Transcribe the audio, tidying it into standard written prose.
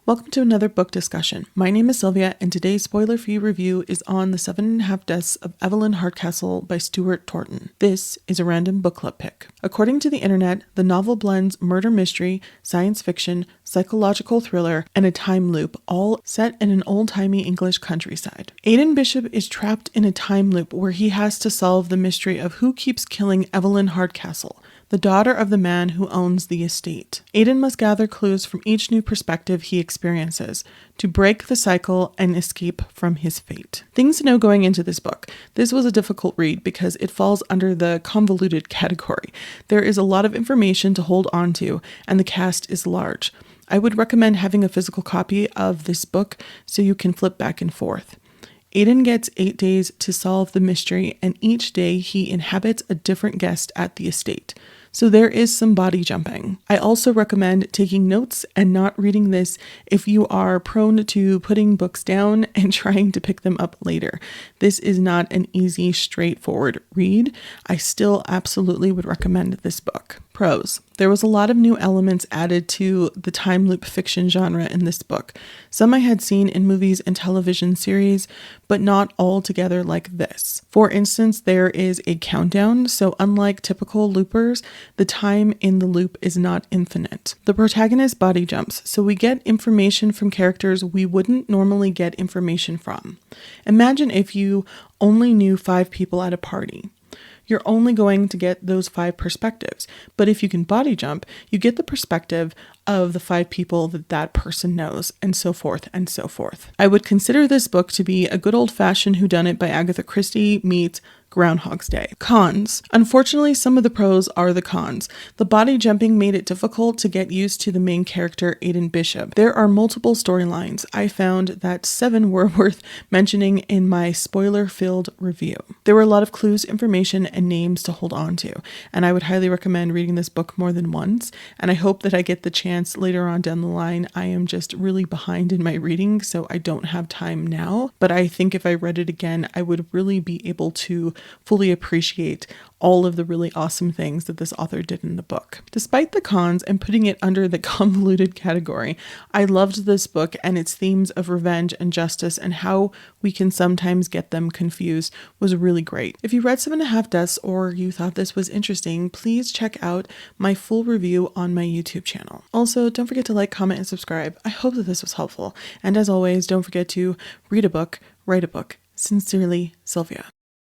Welcome to another book discussion. My name is Sylvia, and today's spoiler-free review is on The 7.5 Deaths of Evelyn Hardcastle by Stuart Torton. This is a random book club pick. According to the internet, the novel blends murder mystery, science fiction, psychological thriller, and a time loop, all set in an old-timey English countryside. Aidan Bishop is trapped in a time loop where he has to solve the mystery of who keeps killing Evelyn Hardcastle, the daughter of the man who owns the estate. Aidan must gather clues from each new perspective he experiences to break the cycle and escape from his fate. Things to know going into this book. This was a difficult read because it falls under the convoluted category. There is a lot of information to hold on to, and the cast is large. I would recommend having a physical copy of this book so you can flip back and forth. Aidan gets 8 days to solve the mystery, and each day he inhabits a different guest at the estate. So there is some body jumping. I also recommend taking notes and not reading this if you are prone to putting books down and trying to pick them up later. This is not an easy, straightforward read. I still absolutely would recommend this book. Pros. There was a lot of new elements added to the time loop fiction genre in this book. Some I had seen in movies and television series, but not all together like this. For instance, there is a countdown, so unlike typical loopers, the time in the loop is not infinite. The protagonist body jumps, so we get information from characters we wouldn't normally get information from. Imagine if you only knew 5 people at a party. You're only going to get those 5 perspectives. But if you can body jump, you get the perspective of the 5 people that person knows, and so forth and so forth. I would consider this book to be a good old-fashioned whodunit by Agatha Christie meets Groundhog's Day. Cons. Unfortunately, some of the pros are the cons. The body jumping made it difficult to get used to the main character, Aidan Bishop. There are multiple storylines. I found that 7 were worth mentioning in my spoiler-filled review. There were a lot of clues, information, and names to hold on to, and I would highly recommend reading this book more than once, and I hope that I get the chance later on down the line. I am just really behind in my reading, so I don't have time now, but I think if I read it again, I would really be able to fully appreciate all of the really awesome things that this author did in the book. Despite the cons and putting it under the convoluted category, I loved this book and its themes of revenge and justice and how we can sometimes get them confused was really great. If you read 7.5 Deaths or you thought this was interesting, please check out my full review on my YouTube channel. Also, don't forget to like, comment, and subscribe. I hope that this was helpful. And as always, don't forget to read a book, write a book. Sincerely, Sylvia.